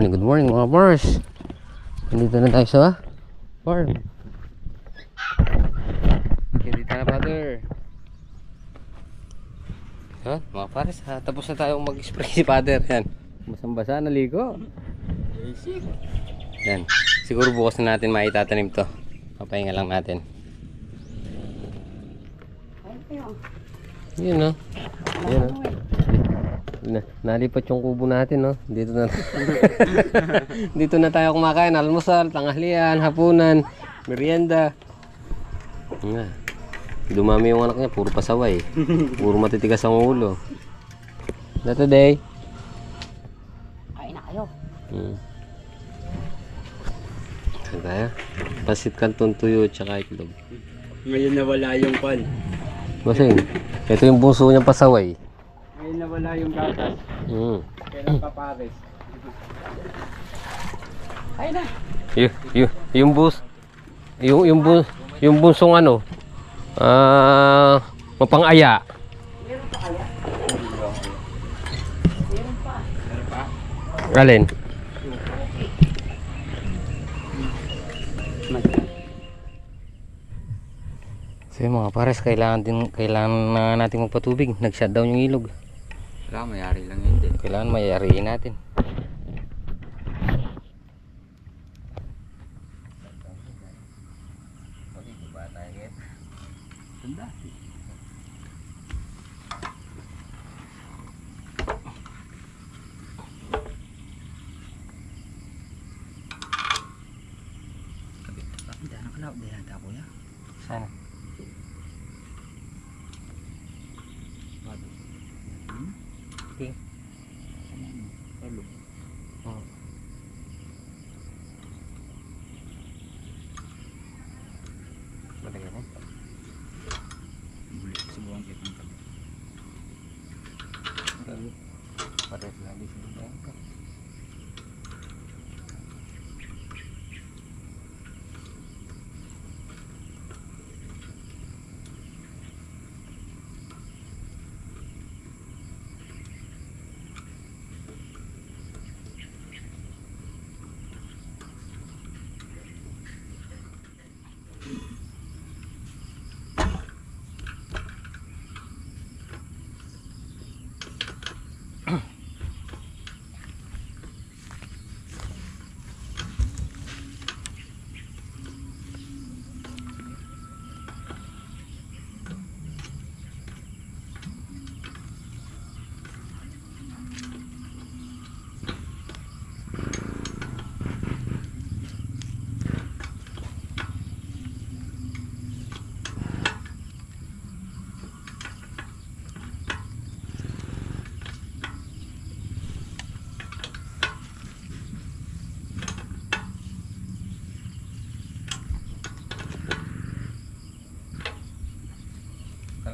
Good morning mga bars. Nandito na tayo sa farm. Okay, dito na father. Yan, mga pares ha. Tapos na tayong mag-spray si father. Yan, basang-basa, naligo. Yan, siguro bukas na natin maitatanim to. Papahinga lang natin. Yun no. Yun no. Nalipat yung kubo natin no. Dito na dito na tayo kumakain, almusal, tanghalian, hapunan, merienda. Dumami yung anak niya, puro pasaway. Puro matitigas ang ulo. Na today. Kain na kayo. Saan tayo? Pasit Canton tuyo tsaka itlog. Ngayon nawala yung pan. Basing, ito yung bunso niyang pasaway. Ngayon nawala yung gatas. Kailan pa pares? Kain na. Yung bus, yung bunsong ano, mapang-aya. Meron pa kaya? Meron pa. Meron pa? Alin? So yung mga pares, kailangan na natin magpatubig. Nag-shutdown yung ilog. Wala, mayari lang yun din. Kailangan mayariin natin. Sana. Okay. Malagyan mo. Subukan kita ng tabi. Pares lagi sila.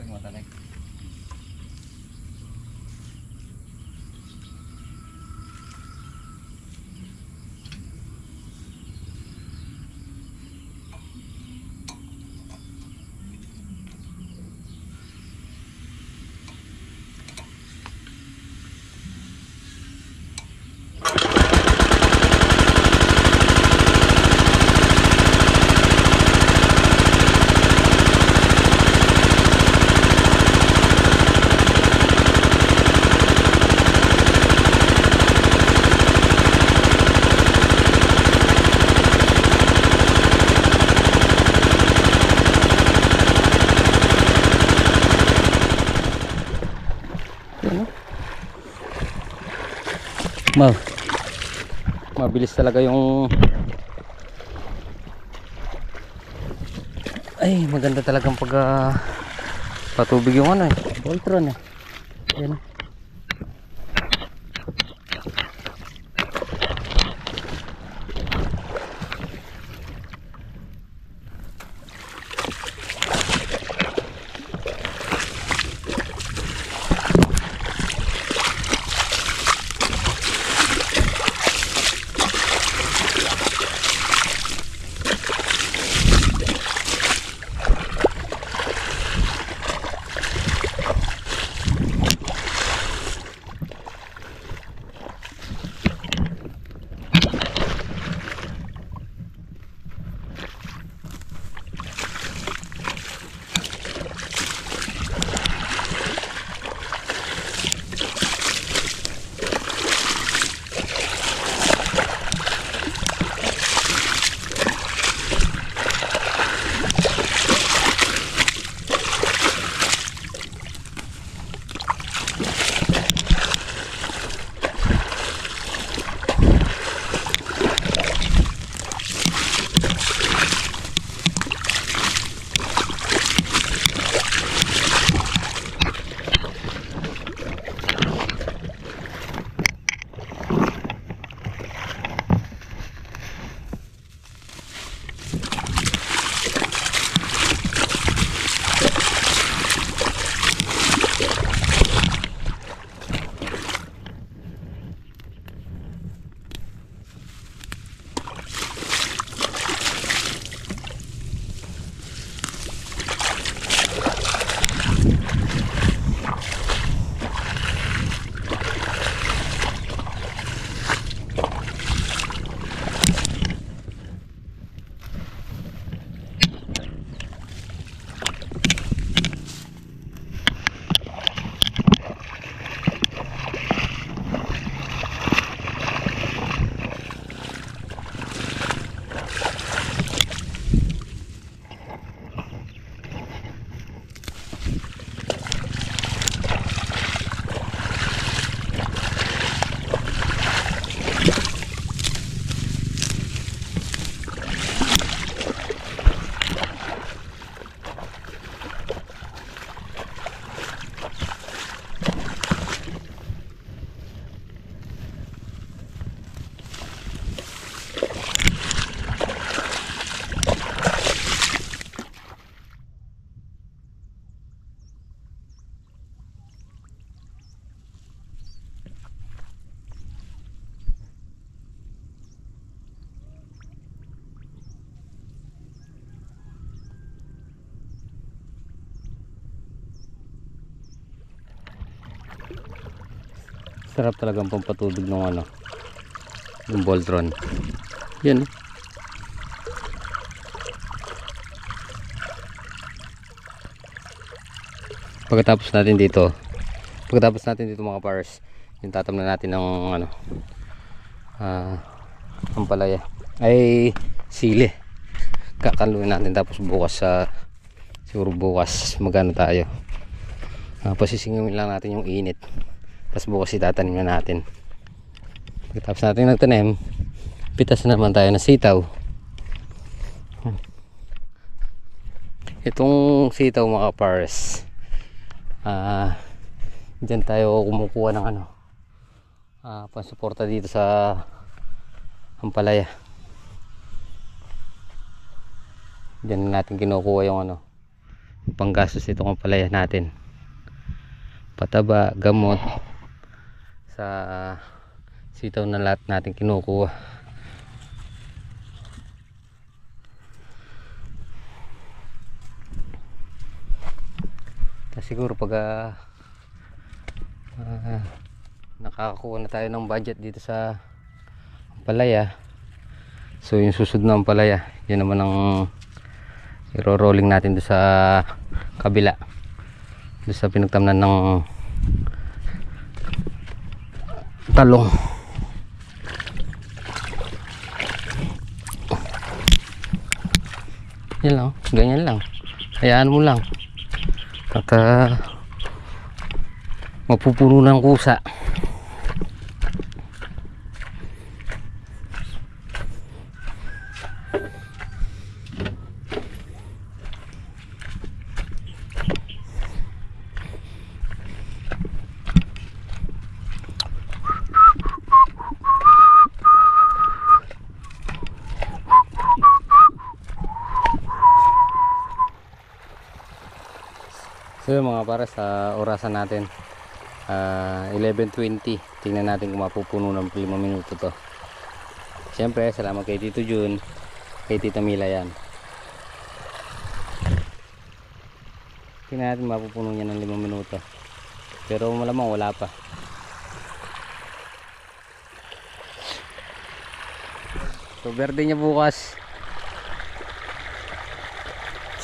Matalag. Mabilis talaga yung maganda talagang pag patubig yung ano Voltron yan. Sarap talagang pampatubig ng ano, ng Voltron. Yan. Pagkatapos natin dito mga pars, yung tatamnan natin ng ano, ampalaya ay sili. Kakaluin natin, tapos bukas siguro bukas magano tayo, pasisingawin lang natin yung init, tapos bukas itatanim na natin. Pagkatapos natin nagtanim, pitas naman tayo ng sitaw. Itong sitaw mga pars, dyan tayo kumukuha ng ano, pansuporta dito sa ampalaya. Dyan natin kinukuha yung ano, panggastos itong ampalaya natin, pataba, gamot, sa sitaw na lahat natin kinukuha. Siguro pag nakakakuha na tayo ng budget dito sa ampalaya, so yung susunod na ampalaya, yun naman ang iro-rolling natin doon sa kabila, doon sa pinagtamnan ng talong. Yan lang, ganyan lang, hayaan mo lang at mapupuno ng kusa. So yun mga para, sa orasan natin 11:20, tingnan natin kung mapupuno ng 5 minuto to. Siyempre salamat kay Tito Jun, kay Tita Mila yan. Tingnan natin mapupuno niya ng 5 minuto, pero malamang wala pa. So birthday niya bukas.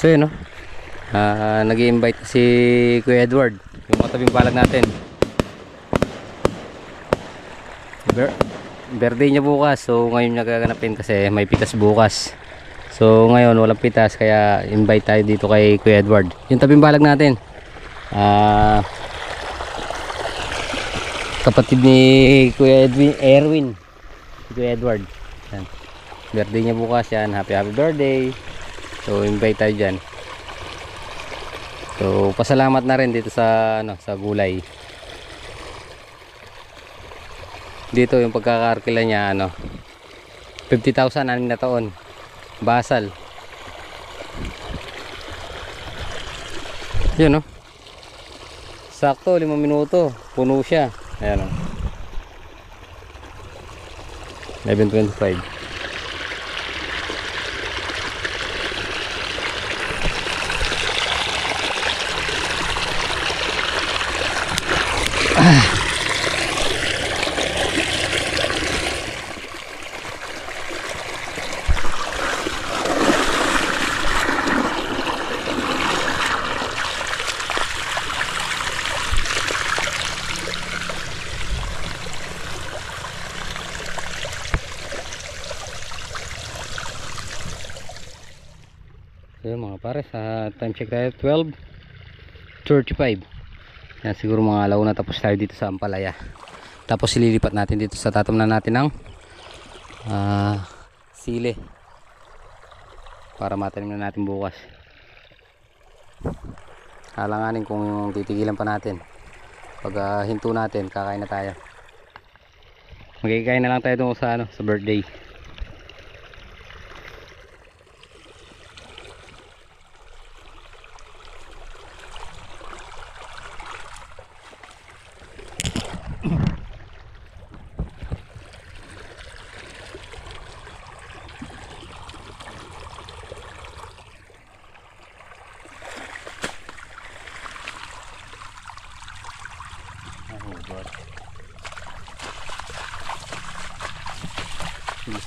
So yun, no? Nag-i-invite si Kuya Edward, yung matabing balag natin. Birthday niya bukas, so ngayon niya gaganapin kasi may pitas bukas. So ngayon walang pitas, kaya invite tayo dito kay Kuya Edward, yung tabing balag natin. Kapatid ni Kuya Erwin, Kuya Edward yan. Birthday niya bukas yan, happy birthday. So invite tayo dyan. So pasalamat na rin dito sa ano, sa gulay. Dito yung pagkakaarkila niya ano, 50,000 aning na taon. Basal. Yun, no? Sakto 5 minuto, puno siya. Ayan, no? 11:25. So yun mga pare, sa time check tayo 12:35. Yan, siguro mga alaw na tapos tayo dito sa ampalaya. Tapos ililipat natin dito sa tatamnan natin ng sili para matanim na natin bukas. Alanganin kung titigilan pa natin. Pag hinto natin, kakain na tayo. Magkikain na lang tayo doon sa ano, sa birthday.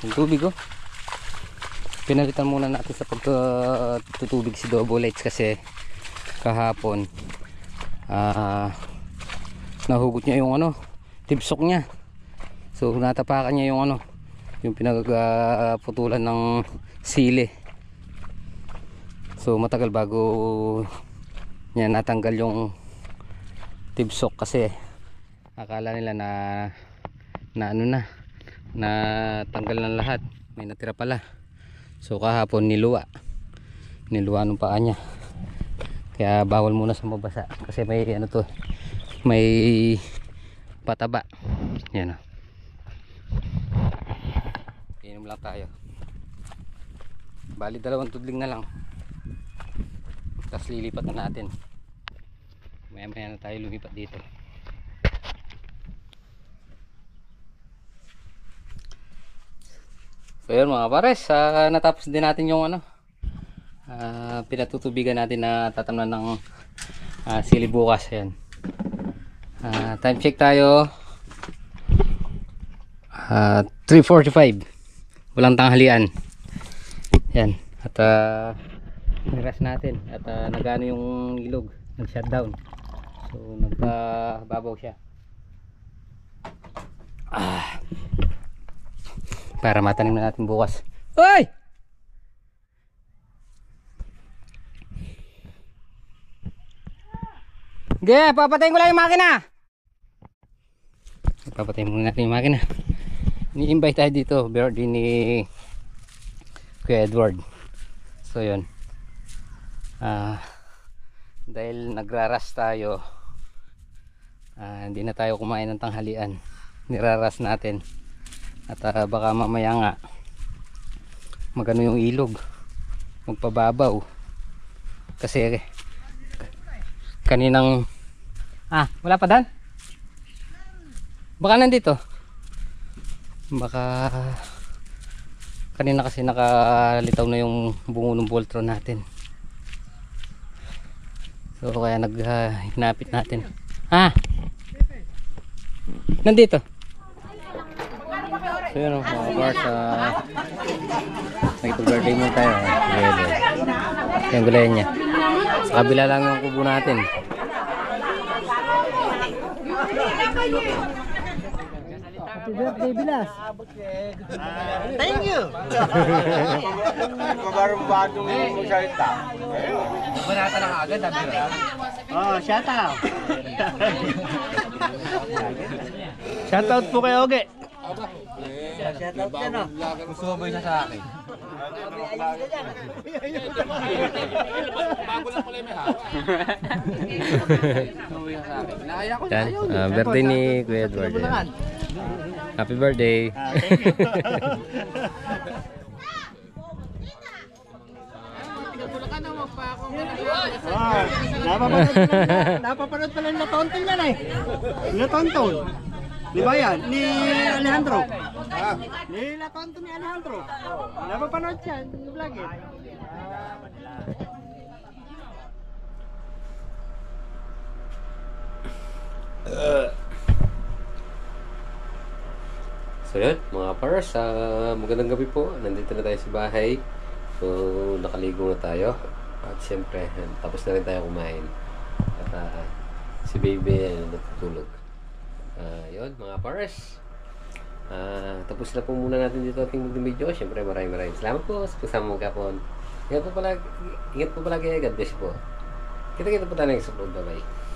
yung tubig oh. Pinalitan muna natin sa pagtutubig si Double Lights kasi kahapon nahugot niya yung ano, tibsok niya. So natapakan niya yung ano, yung pinagputulan ng sili. So matagal bago niya natanggal yung tibsok kasi akala nila na ano na tanggal ng lahat, may natira pala. So kahapon niluwa ng paa niya, kaya bawal muna sa mabasa kasi may ano to, may pataba. Yan o, inom lang tayo. Bali 2 tudling na lang, tapos lilipat na natin. Maya maya na tayo lumipat dito. So yun mga pares, natapos din natin yung ano, pinatutubigan natin na tatamnan ng sili bukas. Yan. Time check tayo, 3:45, walang tanghalian. Yan. At niras natin at nagano yung ilog, nag-shutdown. So nagpababaw siya. Para matanim na natin bukas. Hoy! Okay, papatayin ko lang yung makina. Papatayin muna natin yung makina. Ni-invite tayo dito, birthday ni Kuya Edward. So yun. Dahil nagraras tayo, hindi na tayo kumain ng tanghalian. Niraras natin. At baka mamaya nga magano yung ilog, magpababaw kasi kaninang wala pa dan, baka nandito, baka kanina kasi nakalitaw na yung bungo ng Voltron natin. So kaya hinapit natin. Nandito. So yun mga bars, nagpag-birthday mo tayo. Yung gulayan niya. Sa kabila lang yung kubo natin. Happy birthday, Bilas. Thank you. Mabarubado mo magsalita. Banata na agad, Oh, shout out. Shout out po kay Oge. Shout out ka, no? Gusto mo ba siya sa akin? Bago lang pala may hawak. Yan, birthday ni Kuya Edward. Happy birthday. Thank you. Napapanood pala nila Tonton yan eh. Nila Tonton. Di ba yan? Ni Alejandro. Nila Tonton ni Alejandro. Napapanood yan. Yung vlog eh. So yun mga pars, magandang gabi po. Nandito na tayo sa bahay. So nakaligo na tayo. At siyempre tapos na rin tayo kumain. At si baby natutulog. Yun mga pars, tapos na po muna natin dito ating video. Siyempre maraming salamat po sa pagsama mo kapon. Ingat po palagi. God bless po. Kita po tayo ng explode. Bye bye.